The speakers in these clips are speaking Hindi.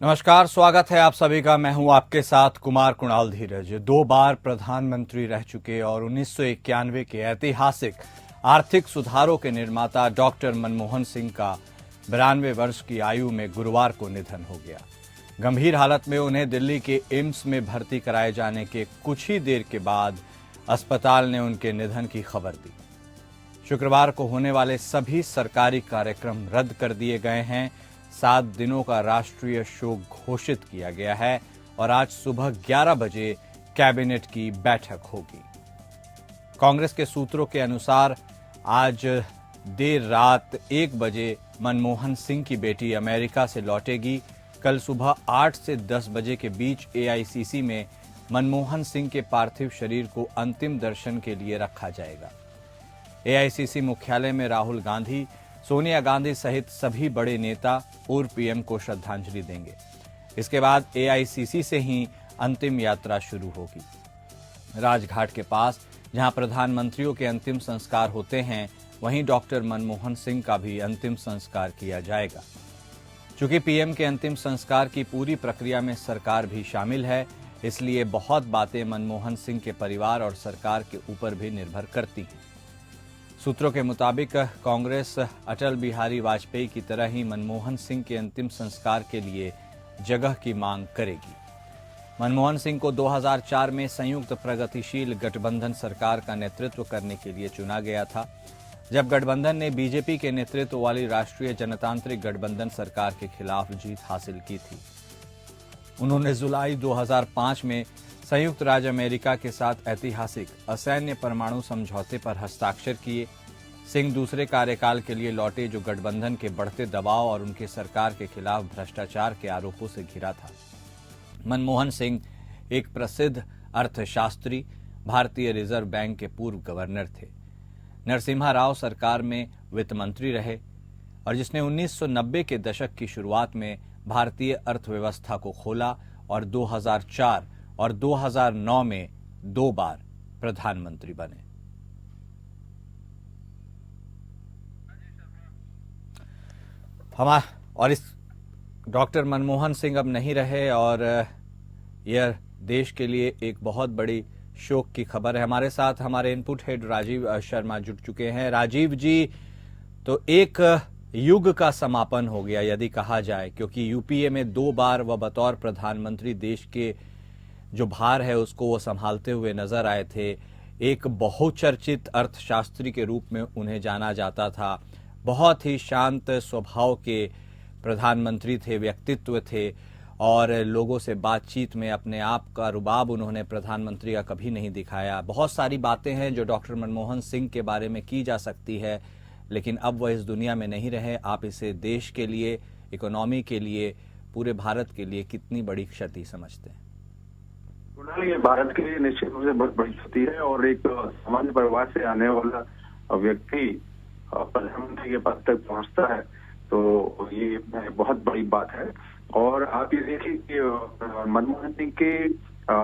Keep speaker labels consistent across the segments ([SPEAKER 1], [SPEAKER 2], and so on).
[SPEAKER 1] नमस्कार, स्वागत है आप सभी का। मैं हूं आपके साथ कुमार कुणाल धीरज। 2 बार प्रधानमंत्री रह चुके और 1991 के ऐतिहासिक आर्थिक सुधारों के निर्माता डॉक्टर मनमोहन सिंह का 92 वर्ष की आयु में गुरुवार को निधन हो गया। गंभीर हालत में उन्हें दिल्ली के एम्स में भर्ती कराए जाने के कुछ ही देर के बाद अस्पताल ने उनके निधन की खबर दी। शुक्रवार को होने वाले सभी सरकारी कार्यक्रम रद्द कर दिए गए हैं। 7 दिनों का राष्ट्रीय शोक घोषित किया गया है और आज सुबह 11 बजे कैबिनेट की बैठक होगी। कांग्रेस के सूत्रों के अनुसार आज देर रात 1 बजे मनमोहन सिंह की बेटी अमेरिका से लौटेगी। कल सुबह 8 से 10 बजे के बीच एआईसीसी में मनमोहन सिंह के पार्थिव शरीर को अंतिम दर्शन के लिए रखा जाएगा। एआईसीसी मुख्यालय में राहुल गांधी, सोनिया गांधी सहित सभी बड़े नेता पूर्व पीएम को श्रद्धांजलि देंगे। इसके बाद एआईसीसी से ही अंतिम यात्रा शुरू होगी। राजघाट के पास जहां प्रधानमंत्रियों के अंतिम संस्कार होते हैं, वहीं डॉक्टर मनमोहन सिंह का भी अंतिम संस्कार किया जाएगा। चूंकि पीएम के अंतिम संस्कार की पूरी प्रक्रिया में सरकार भी शामिल है, इसलिए बहुत बातें मनमोहन सिंह के परिवार और सरकार के ऊपर भी निर्भर करती हैं। सूत्रों के मुताबिक कांग्रेस अटल बिहारी वाजपेयी की तरह ही मनमोहन सिंह के अंतिम संस्कार के लिए जगह की मांग करेगी। मनमोहन सिंह को 2004 में संयुक्त प्रगतिशील गठबंधन सरकार का नेतृत्व करने के लिए चुना गया था, जब गठबंधन ने बीजेपी के नेतृत्व वाली राष्ट्रीय जनतांत्रिक गठबंधन सरकार के खिलाफ जीत हासिल की थी। उन्होंने जुलाई 2005 में संयुक्त राज्य अमेरिका के साथ ऐतिहासिक असैन्य परमाणु समझौते पर हस्ताक्षर किए। सिंह दूसरे कार्यकाल के लिए लौटे, जो गठबंधन के बढ़ते दबाव और उनके सरकार के खिलाफ भ्रष्टाचार के आरोपों से घिरा था। मनमोहन सिंह एक प्रसिद्ध अर्थशास्त्री, भारतीय रिजर्व बैंक के पूर्व गवर्नर थे। नरसिम्हा राव सरकार में वित्त मंत्री रहे और जिसने 1990 के दशक की शुरुआत में भारतीय अर्थव्यवस्था को खोला और 2004 और 2009 में 2 बार प्रधानमंत्री बने। और इस डॉक्टर मनमोहन सिंह अब नहीं रहे और यह देश के लिए एक बहुत बड़ी शोक की खबर है। हमारे साथ हमारे इनपुट हेड राजीव शर्मा जुड़ चुके हैं। राजीव जी, तो एक युग का समापन हो गया यदि कहा जाए, क्योंकि यूपीए में 2 बार वह बतौर प्रधानमंत्री देश के जो भार है उसको वो संभालते हुए नजर आए थे। एक बहुचर्चित अर्थशास्त्री के रूप में उन्हें जाना जाता था। बहुत ही शांत स्वभाव के प्रधानमंत्री थे, व्यक्तित्व थे और लोगों से बातचीत में अपने आप का रुबाब उन्होंने प्रधानमंत्री का कभी नहीं दिखाया। बहुत सारी बातें हैं जो डॉक्टर मनमोहन सिंह के बारे में की जा सकती है, लेकिन अब वह इस दुनिया में नहीं रहे। आप इसे देश के लिए, इकोनॉमी के लिए, पूरे भारत के लिए कितनी बड़ी क्षति समझते हैं?
[SPEAKER 2] ये भारत के लिए निश्चित रूप से बहुत बड़ी क्षति है और एक सामान्य परिवार से आने वाला व्यक्ति प्रधानमंत्री के पद तक पहुंचता है तो ये बहुत बड़ी बात है। और आप ये देखिए कि मनमोहन सिंह के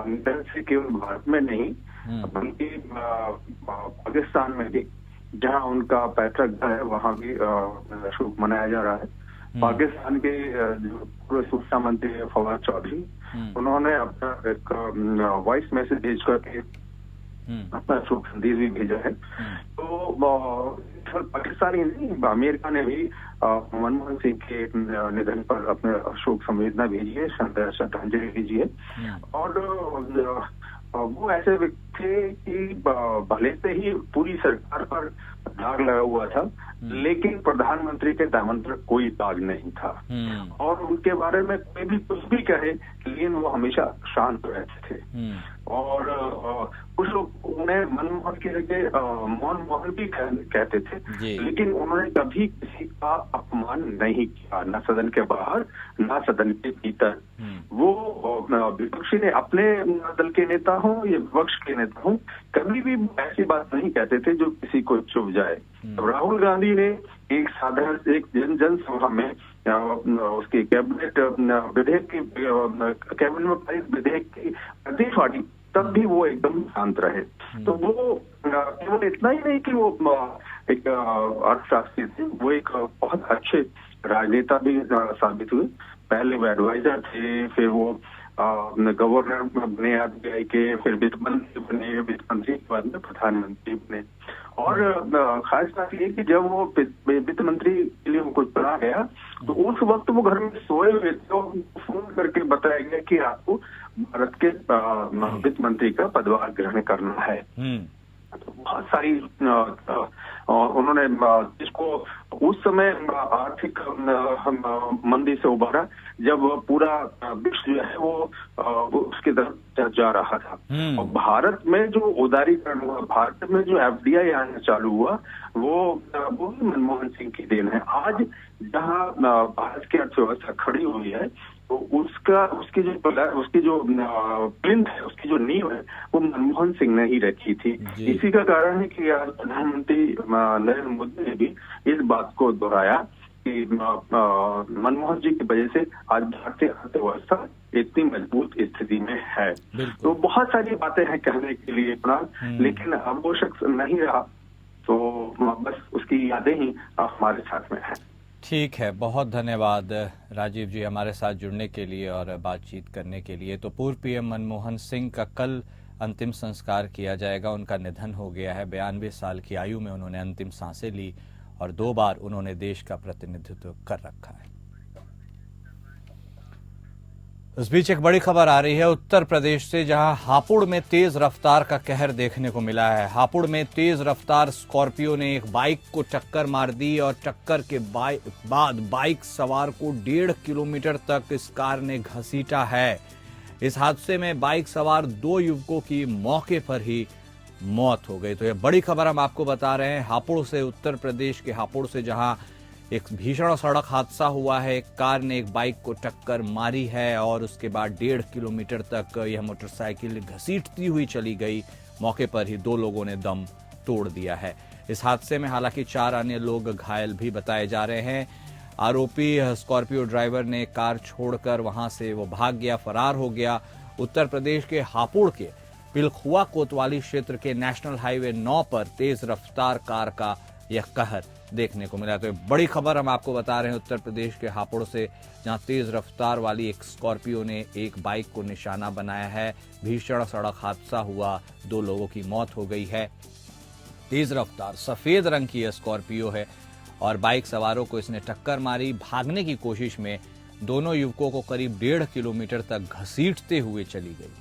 [SPEAKER 2] निधन से केवल भारत में नहीं बल्कि पाकिस्तान में भी, जहां उनका पैतृक घर है, वहां भी शोक मनाया जा रहा है। पाकिस्तान के जो पूर्व सूचना मंत्री है फवाद चौधरी, उन्होंने अपना एक वॉइस मैसेज भेज करके अपना शोक संदेश भी भेजा है। तो पाकिस्तान ही नहीं, अमेरिका ने भी मनमोहन सिंह के निधन पर अपने शोक संवेदना भेजी है, श्रद्धांजलि भेजी है। और वो ऐसे व्यक्ति थे कि भले से ही पूरी सरकार पर दाग लगा हुआ था, लेकिन प्रधानमंत्री के दामन पर कोई दाग नहीं था और उनके बारे में कोई भी कुछ भी कहे, लेकिन वो हमेशा शांत रहते थे। और कुछ लोग उन्हें मनमोहन की जगह मोहन भी कहते थे, लेकिन उन्होंने कभी किसी का अपमान नहीं किया, न सदन के बाहर न सदन के भीतर। वो विपक्षी ने अपने दल के नेता हों या विपक्ष के नेता हों, कभी भी ऐसी बात नहीं कहते थे जो किसी को चुभ जाए। तो राहुल गांधी ने एक साधारण एक जनसभा में उसके कैबिनेट विधेयक की कैबिनेट में पारित विधेयक की अध्यक्षवादी, तब भी वो एकदम शांत रहे। तो वो केवल इतना ही नहीं कि वो एक अर्थशास्त्री थे, वो एक बहुत अच्छे राजनेता भी साबित हुए। पहले वो एडवाइजर थे, फिर वो गवर्नर बने आरबीआई के, फिर वित्त मंत्री बने, वित्त मंत्री के बाद में प्रधानमंत्री बने। और खास बात ये कि जब वो वित्त मंत्री के लिए उनको चुना गया तो उस वक्त वो घर में सोए हुए थे, तो फोन करके बताया गया कि आपको भारत के वित्त मंत्री का पदभार ग्रहण करना है। तो बहुत सारी उन्होंने इसको उस समय आर्थिक मंदी से उबारा जब पूरा विश्व जो है वो उसकी तरफ जा रहा था। और भारत में जो उदारीकरण हुआ, भारत में जो एफडीआई आना चालू हुआ, वो भी मनमोहन सिंह की देन है। आज जहां भारत की अर्थव्यवस्था खड़ी हुई है तो उसकी जो प्लिंथ है, उसकी जो नींव है, वो मनमोहन सिंह ने ही रखी थी। इसी का कारण है कि आज प्रधानमंत्री नरेंद्र मोदी ने भी इस बात को दोहराया कि मनमोहन जी की वजह से आज भारतीय अर्थव्यवस्था इतनी मजबूत स्थिति में है। तो बहुत सारी बातें हैं कहने के लिए प्राण, लेकिन अब वो शख्स नहीं रहा, तो बस उसकी यादें ही हमारे साथ में है।
[SPEAKER 1] ठीक है, बहुत धन्यवाद राजीव जी हमारे साथ जुड़ने के लिए और बातचीत करने के लिए। तो पूर्व पीएम मनमोहन सिंह का कल अंतिम संस्कार किया जाएगा। उनका निधन हो गया है। 92 साल की आयु में उन्होंने अंतिम सांसें ली और 2 बार उन्होंने देश का प्रतिनिधित्व कर रखा है। इस बीच एक बड़ी खबर आ रही है उत्तर प्रदेश से, जहां हापुड़ में तेज रफ्तार का कहर देखने को मिला है। हापुड़ में तेज रफ्तार स्कॉर्पियो ने एक बाइक को टक्कर मार दी और टक्कर के बाद बाइक सवार को 1.5 किलोमीटर तक इस कार ने घसीटा है। इस हादसे में बाइक सवार 2 युवकों की मौके पर ही मौत हो गई। तो यह बड़ी खबर हम आपको बता रहे हैं हापुड़ से, उत्तर प्रदेश के हापुड़ से, जहां एक भीषण सड़क हादसा हुआ है। एक कार ने एक बाइक को टक्कर मारी है और उसके बाद 1.5 किलोमीटर तक यह मोटरसाइकिल घसीटती हुई चली गई। मौके पर ही 2 लोगों ने दम तोड़ दिया है। इस हादसे में हालांकि 4 अन्य लोग घायल भी बताए जा रहे हैं। आरोपी स्कॉर्पियो ड्राइवर ने कार छोड़कर वहां से वो भाग गया, फरार हो गया। उत्तर प्रदेश के हापुड़ के पिलखुआ कोतवाली क्षेत्र के नेशनल हाईवे 9 पर तेज रफ्तार कार का यह कहर देखने को मिला। तो बड़ी खबर हम आपको बता रहे हैं उत्तर प्रदेश के हापुड़ से, जहां तेज रफ्तार वाली एक स्कॉर्पियो ने एक बाइक को निशाना बनाया है। भीषण सड़क हादसा हुआ, 2 लोगों की मौत हो गई है। तेज रफ्तार सफेद रंग की यह स्कॉर्पियो है और बाइक सवारों को इसने टक्कर मारी। भागने की कोशिश में दोनों युवकों को करीब 1.5 किलोमीटर तक घसीटते हुए चली गई।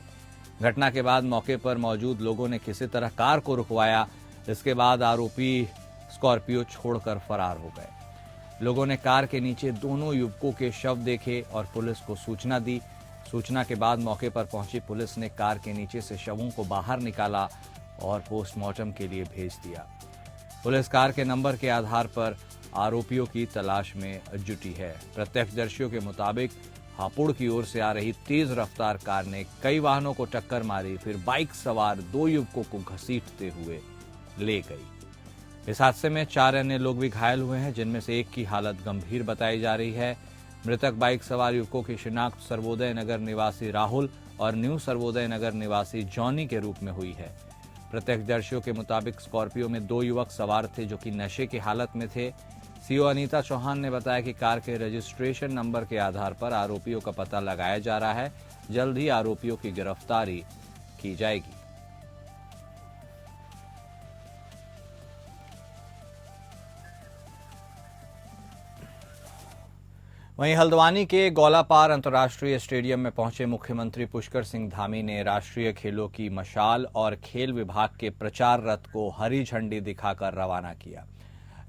[SPEAKER 1] घटना के बाद मौके पर मौजूद लोगों ने किसी तरह कार को रुकवाया। इसके बाद आरोपी स्कॉर्पियो छोड़कर फरार हो गए। लोगों ने कार के नीचे दोनों युवकों के शव देखे और पुलिस को सूचना दी। सूचना के बाद मौके पर पहुंची पुलिस ने कार के नीचे से शवों को बाहर निकाला और पोस्टमार्टम के लिए भेज दिया। पुलिस कार के नंबर के आधार पर आरोपियों की तलाश में जुटी है। प्रत्यक्षदर्शियों के मुताबिक हापुड़ की ओर से आ रही तेज रफ्तार कार ने कई वाहनों को टक्कर मारी, फिर बाइक सवार 2 युवकों को घसीटते हुए ले गई। इस हादसे में 4 अन्य लोग भी घायल हुए हैं, जिनमें से एक की हालत गंभीर बताई जा रही है। मृतक बाइक सवार युवकों की शिनाख्त सर्वोदय नगर निवासी राहुल और न्यू सर्वोदय नगर निवासी जॉनी के रूप में हुई है। प्रत्यक्षदर्शियों के मुताबिक स्कॉर्पियो में 2 युवक सवार थे जो कि नशे की हालत में थे। सीओ अनीता चौहान ने बताया कि कार के रजिस्ट्रेशन नंबर के आधार पर आरोपियों का पता लगाया जा रहा है। जल्द ही आरोपियों की गिरफ्तारी की जाएगी। वहीं हल्द्वानी के गौलापार अंतर्राष्ट्रीय स्टेडियम में पहुंचे मुख्यमंत्री पुष्कर सिंह धामी ने राष्ट्रीय खेलों की मशाल और खेल विभाग के प्रचार रथ को हरी झंडी दिखाकर रवाना किया।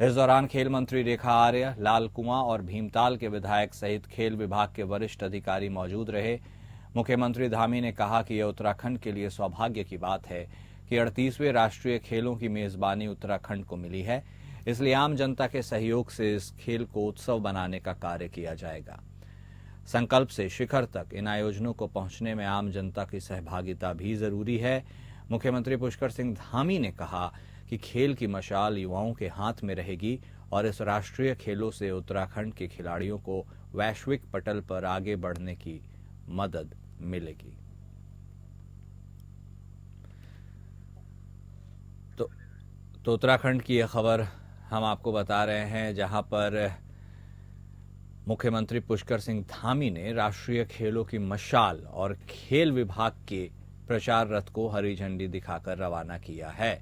[SPEAKER 1] इस दौरान खेल मंत्री रेखा आर्य, लाल कुआं और भीमताल के विधायक सहित खेल विभाग के वरिष्ठ अधिकारी मौजूद रहे। मुख्यमंत्री धामी ने कहा कि यह उत्तराखंड के लिए सौभाग्य की बात है कि 38वें राष्ट्रीय खेलों की मेजबानी उत्तराखंड को मिली है, इसलिए आम जनता के सहयोग से इस खेल को उत्सव बनाने का कार्य किया जाएगा। संकल्प से शिखर तक इन आयोजनों को पहुंचने में आम जनता की सहभागिता भी जरूरी है। मुख्यमंत्री पुष्कर सिंह धामी ने कहा कि खेल की मशाल युवाओं के हाथ में रहेगी और इस राष्ट्रीय खेलों से उत्तराखंड के खिलाड़ियों को वैश्विक पटल पर आगे बढ़ने की मदद मिलेगी। तो उत्तराखंड की यह खबर हम आपको बता रहे हैं, जहां पर मुख्यमंत्री पुष्कर सिंह धामी ने राष्ट्रीय खेलों की मशाल और खेल विभाग के प्रचार रथ को हरी झंडी दिखाकर रवाना किया है।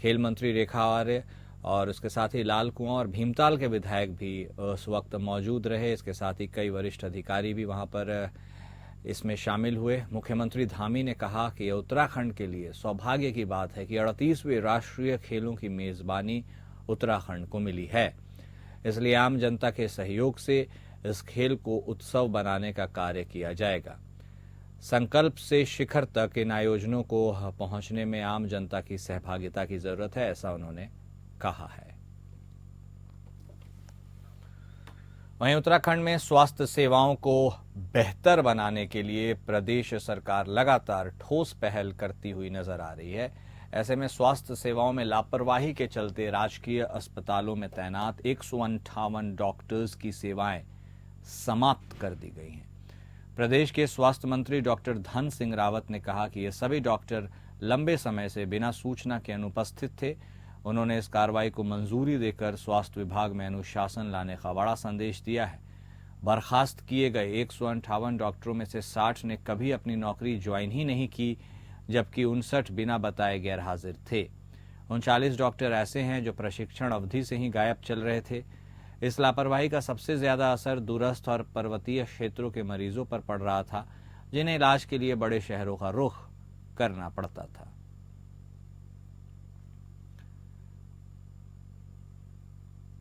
[SPEAKER 1] खेल मंत्री रेखा आर्य और उसके साथ ही लाल कुआं और भीमताल के विधायक भी उस वक्त मौजूद रहे। इसके साथ ही कई वरिष्ठ अधिकारी भी वहां पर इसमें शामिल हुए। मुख्यमंत्री धामी ने कहा कि उत्तराखंड के लिए सौभाग्य की बात है कि 38वें राष्ट्रीय खेलों की मेजबानी उत्तराखंड को मिली है, इसलिए आम जनता के सहयोग से इस खेल को उत्सव बनाने का कार्य किया जाएगा। संकल्प से शिखर तक इन आयोजनों को पहुंचने में आम जनता की सहभागिता की जरूरत है, ऐसा उन्होंने कहा है। वहीं उत्तराखंड में स्वास्थ्य सेवाओं को बेहतर बनाने के लिए प्रदेश सरकार लगातार ठोस पहल करती हुई नजर आ रही है। ऐसे में स्वास्थ्य सेवाओं में लापरवाही के चलते राजकीय अस्पतालों में तैनात 158 डॉक्टर्स की सेवाएं समाप्त कर दी गई हैं। प्रदेश के स्वास्थ्य मंत्री डॉक्टर धन सिंह रावत ने कहा कि ये सभी डॉक्टर लंबे समय से बिना सूचना के अनुपस्थित थे। उन्होंने इस कार्रवाई को मंजूरी देकर स्वास्थ्य विभाग में अनुशासन लाने का बड़ा संदेश दिया है। बर्खास्त किए गए 158 डॉक्टरों में से 60 ने कभी अपनी नौकरी ज्वाइन ही नहीं की, जबकि 59 बिना बताए गैर हाजिर थे। 39 डॉक्टर ऐसे हैं जो प्रशिक्षण अवधि से ही गायब चल रहे थे। इस लापरवाही का सबसे ज्यादा असर दूरस्थ और पर्वतीय क्षेत्रों के मरीजों पर पड़ रहा था, जिन्हें इलाज के लिए बड़े शहरों का रुख करना पड़ता था।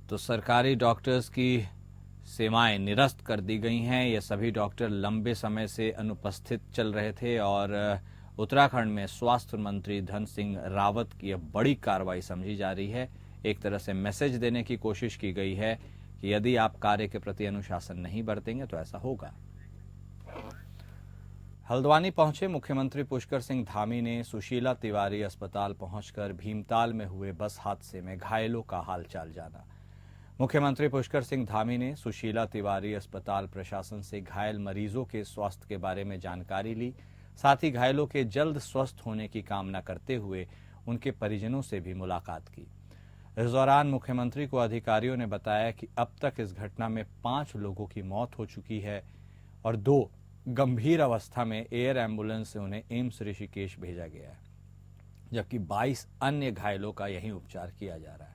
[SPEAKER 1] तो सरकारी डॉक्टर्स की सेवाएं निरस्त कर दी गई हैं। ये सभी डॉक्टर लंबे समय से अनुपस्थित चल रहे थे और उत्तराखंड में स्वास्थ्य मंत्री धन सिंह रावत की यह बड़ी कार्रवाई समझी जा रही है। एक तरह से मैसेज देने की कोशिश की गई है कि यदि आप कार्य के प्रति अनुशासन नहीं बरतेंगे तो ऐसा होगा। हल्द्वानी पहुंचे मुख्यमंत्री पुष्कर सिंह धामी ने सुशीला तिवारी अस्पताल पहुंचकर भीमताल में हुए बस हादसे में घायलों का हालचाल जाना। मुख्यमंत्री पुष्कर सिंह धामी ने सुशीला तिवारी अस्पताल प्रशासन से घायल मरीजों के स्वास्थ्य के बारे में जानकारी ली, साथ ही घायलों के जल्द स्वस्थ होने की कामना करते हुए उनके परिजनों से भी मुलाकात की। इस दौरान मुख्यमंत्री को अधिकारियों ने बताया कि अब तक इस घटना में 5 लोगों की मौत हो चुकी है और 2 गंभीर अवस्था में एयर एम्बुलेंस से उन्हें एम्स ऋषिकेश भेजा गया है, जबकि 22 अन्य घायलों का यहीं उपचार किया जा रहा है।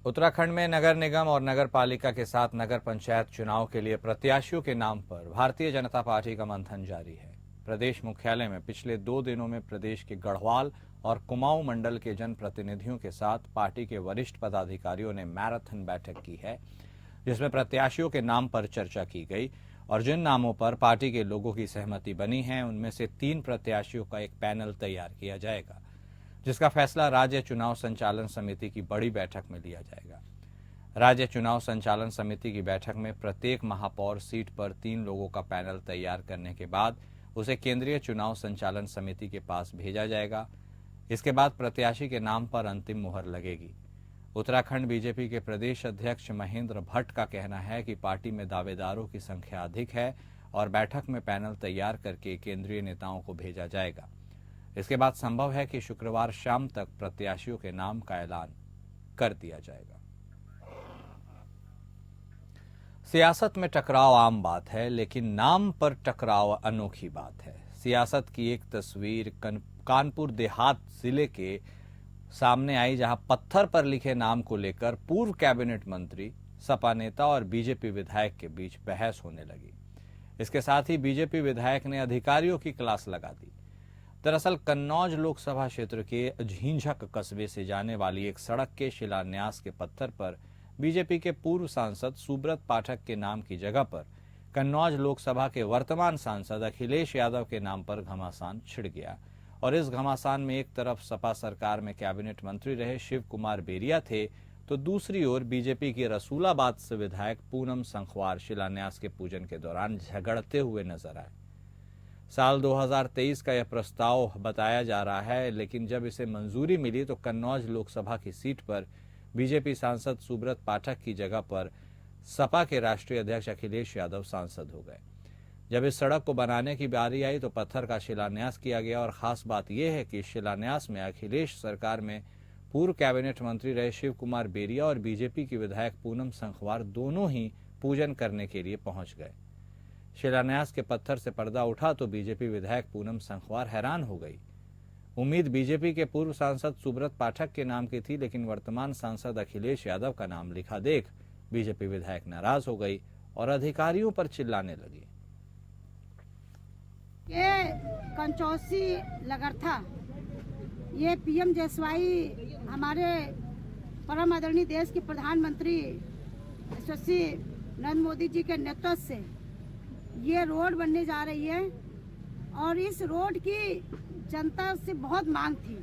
[SPEAKER 1] उत्तराखंड में नगर निगम और नगर पालिका के साथ नगर पंचायत चुनाव के लिए प्रत्याशियों के नाम पर भारतीय जनता पार्टी का मंथन जारी है। प्रदेश मुख्यालय में पिछले 2 दिनों में प्रदेश के गढ़वाल और कुमाऊं मंडल के जनप्रतिनिधियों के साथ पार्टी के वरिष्ठ पदाधिकारियों ने मैराथन बैठक की है, जिसमें प्रत्याशियों के नाम पर चर्चा की गई और जिन नामों पर पार्टी के लोगों की सहमति बनी है उनमें से 3 प्रत्याशियों का एक पैनल तैयार किया जाएगा, जिसका फैसला राज्य चुनाव संचालन समिति की बड़ी बैठक में लिया जाएगा। राज्य चुनाव संचालन समिति की बैठक में प्रत्येक महापौर सीट पर 3 लोगों का पैनल तैयार करने के बाद उसे केंद्रीय चुनाव संचालन समिति के पास भेजा जाएगा। इसके बाद प्रत्याशी के नाम पर अंतिम मुहर लगेगी। उत्तराखंड बीजेपी के प्रदेश अध्यक्ष महेंद्र भट्ट का कहना है कि पार्टी में दावेदारों की संख्या अधिक है और बैठक में पैनल तैयार करके केंद्रीय नेताओं को भेजा जाएगा। इसके बाद संभव है कि शुक्रवार शाम तक प्रत्याशियों के नाम का ऐलान कर दिया जाएगा। सियासत में टकराव आम बात है, लेकिन नाम पर टकराव अनोखी बात है। सियासत की एक तस्वीर कानपुर देहात जिले के सामने आई, जहां पत्थर पर लिखे नाम को लेकर पूर्व कैबिनेट मंत्री, सपा नेता और बीजेपी विधायक के बीच बहस होने लगी। इसके साथ ही बीजेपी विधायक ने अधिकारियों की क्लास लगा दी। दरअसल कन्नौज लोकसभा क्षेत्र के झींझक कस्बे से जाने वाली एक सड़क के शिलान्यास के पत्थर पर बीजेपी के पूर्व सांसद सुब्रत पाठक के नाम की जगह पर कन्नौज लोकसभा के वर्तमान सांसद अखिलेश यादव के नाम पर घमासान छिड़ गया और इस घमासान में एक तरफ सपा सरकार में कैबिनेट मंत्री रहे शिव कुमार बेरिया थे, तो दूसरी ओर बीजेपी के रसूलाबाद से विधायक पूनम संखवार शिलान्यास के पूजन के दौरान झगड़ते हुए नजर आए। साल 2023 का यह प्रस्ताव बताया जा रहा है, लेकिन जब इसे मंजूरी मिली तो कन्नौज लोकसभा की सीट पर बीजेपी सांसद सुब्रत पाठक की जगह पर सपा के राष्ट्रीय अध्यक्ष अखिलेश यादव सांसद हो गए। जब इस सड़क को बनाने की बारी आई तो पत्थर का शिलान्यास किया गया और खास बात यह है कि इस शिलान्यास में अखिलेश सरकार में पूर्व कैबिनेट मंत्री रहे शिव कुमार बेरिया और बीजेपी की विधायक पूनम संखवार दोनों ही पूजन करने के लिए पहुंच गए। शिलान्यास के पत्थर से पर्दा उठा तो बीजेपी विधायक पूनम संखवार हैरान हो गई। उम्मीद बीजेपी के पूर्व सांसद सुब्रत पाठक के नाम की थी, लेकिन वर्तमान सांसद अखिलेश यादव का नाम लिखा देख बीजेपी विधायक नाराज हो गई और अधिकारियों पर चिल्लाने लगी।
[SPEAKER 3] ये कंचौसी लगरथा, ये पीएम जसवाई हमारे परम आदरणीय देश के प्रधानमंत्री यशस्वी नरेंद्र मोदी जी के नेतृत्व से ये रोड बनने जा रही है और इस रोड की जनता से बहुत मांग थी।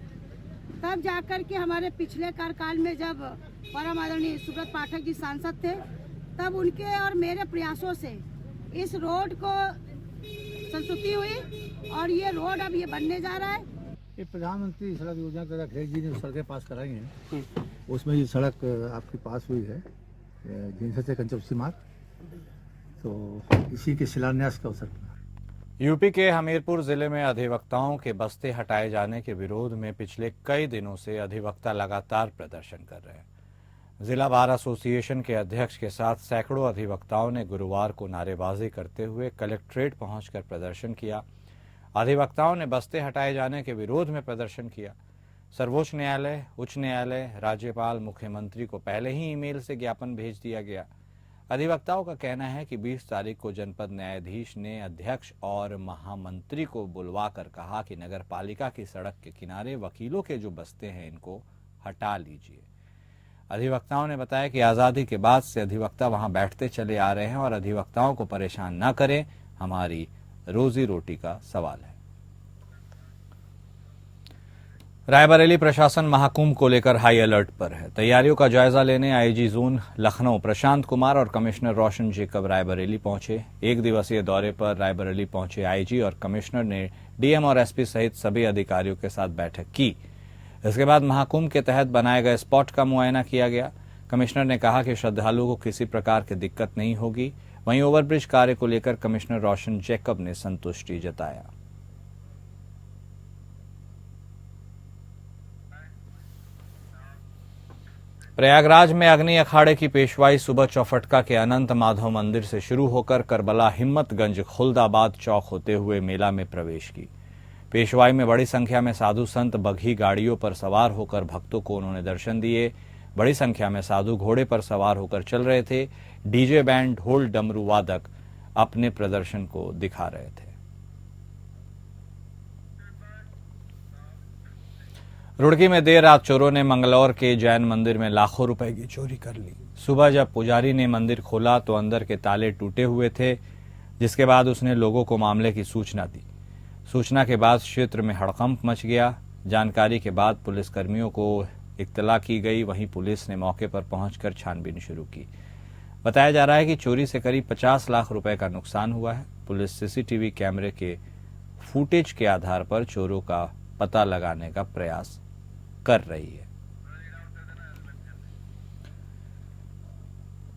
[SPEAKER 3] तब जाकर के हमारे पिछले कार्यकाल में जब परम आदरणीय सुब्रत पाठक जी सांसद थे, तब उनके और मेरे प्रयासों से इस रोड को संस्तुति हुई और ये रोड अब ये बनने जा रहा है।
[SPEAKER 4] ये प्रधानमंत्री सड़क योजना के अखिलेश जी ने सड़कें पास कराई हैं, उसमें ये सड़क आपकी पास हुई है जिनसे से कंचौसी मार्ग, तो इसी के शिलान्यास का अवसर पर
[SPEAKER 1] यूपी के हमीरपुर जिले में अधिवक्ताओं के बस्ते हटाए जाने के विरोध में पिछले कई दिनों से अधिवक्ता लगातार प्रदर्शन कर रहे हैं। जिला बार एसोसिएशन के अध्यक्ष के साथ सैकड़ों अधिवक्ताओं ने गुरुवार को नारेबाजी करते हुए कलेक्ट्रेट पहुंचकर प्रदर्शन किया। अधिवक्ताओं ने बस्ते हटाए जाने के विरोध में प्रदर्शन किया। सर्वोच्च न्यायालय, उच्च न्यायालय, राज्यपाल, मुख्यमंत्री को पहले ही ईमेल से ज्ञापन भेज दिया गया। अधिवक्ताओं का कहना है कि 20 तारीख को जनपद न्यायाधीश ने अध्यक्ष और महामंत्री को बुलवाकर कहा कि नगर पालिका की सड़क के किनारे वकीलों के जो बस्ते हैं इनको हटा लीजिए। अधिवक्ताओं ने बताया कि आजादी के बाद से अधिवक्ता वहां बैठते चले आ रहे हैं और अधिवक्ताओं को परेशान न करें, हमारी रोजी रोटी का सवाल है। रायबरेली प्रशासन महाकुंभ को लेकर हाई अलर्ट पर है। तैयारियों का जायजा लेने आईजी जोन लखनऊ प्रशांत कुमार और कमिश्नर रोशन जेकब रायबरेली पहुंचे। एक दिवसीय दौरे पर रायबरेली पहुंचे आईजी और कमिश्नर ने डीएम और एसपी सहित सभी अधिकारियों के साथ बैठक की। इसके बाद महाकुंभ के तहत बनाए गए स्पॉट का मुआयना किया गया। कमिश्नर ने कहा कि श्रद्धालुओं को किसी प्रकार की दिक्कत नहीं होगी। वहीं ओवरब्रिज कार्य को लेकर कमिश्नर रोशन जेकब ने संतुष्टि जताया। प्रयागराज में अग्नि अखाड़े की पेशवाई सुबह चौफटका के अनंत माधव मंदिर से शुरू होकर करबला, हिम्मतगंज, खुलदाबाद चौक होते हुए मेला में प्रवेश की। पेशवाई में बड़ी संख्या में साधु संत बघी गाड़ियों पर सवार होकर भक्तों को उन्होंने दर्शन दिए। बड़ी संख्या में साधु घोड़े पर सवार होकर चल रहे थे। डीजे बैंड, ढोल, डमरू वादक अपने प्रदर्शन को दिखा रहे थे। रुड़की में देर रात चोरों ने मंगलौर के जैन मंदिर में लाखों रुपए की चोरी कर ली। सुबह जब पुजारी ने मंदिर खोला तो अंदर के ताले टूटे हुए थे, जिसके बाद उसने लोगों को मामले की सूचना दी। सूचना के बाद क्षेत्र में हड़कंप मच गया। जानकारी के बाद पुलिसकर्मियों को इत्तला की गई। वहीं पुलिस ने मौके पर पहुंचकर छानबीन शुरू की। बताया जा रहा है कि चोरी से करीब 50 लाख रुपए का नुकसान हुआ है। पुलिस सीसीटीवी कैमरे के फुटेज के आधार पर चोरों का पता लगाने का प्रयास कर रही है।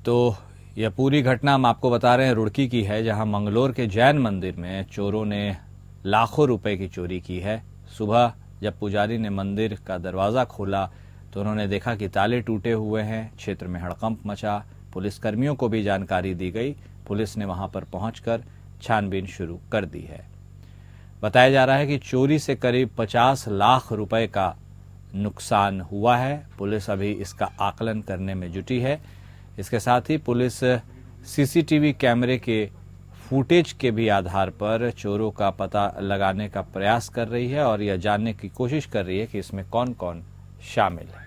[SPEAKER 1] तो यह पूरी घटना हम आपको बता रहे हैं रुड़की की है, जहां मंगलौर के जैन मंदिर में चोरों ने लाखों रुपए की चोरी की है। सुबह जब पुजारी ने मंदिर का दरवाजा खोला तो उन्होंने देखा कि ताले टूटे हुए हैं। क्षेत्र में हड़कंप मचा। पुलिसकर्मियों को भी जानकारी दी गई। पुलिस ने वहां पर पहुंचकर छानबीन शुरू कर दी है। बताया जा रहा है कि चोरी से करीब 50 लाख रुपए का नुकसान हुआ है। पुलिस अभी इसका आकलन करने में जुटी है। इसके साथ ही पुलिस सीसीटीवी कैमरे के फुटेज के भी आधार पर चोरों का पता लगाने का प्रयास कर रही है और यह जानने की कोशिश कर रही है कि इसमें कौन कौन शामिल है।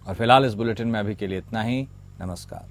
[SPEAKER 1] और फिलहाल इस बुलेटिन में अभी के लिए इतना ही। नमस्कार।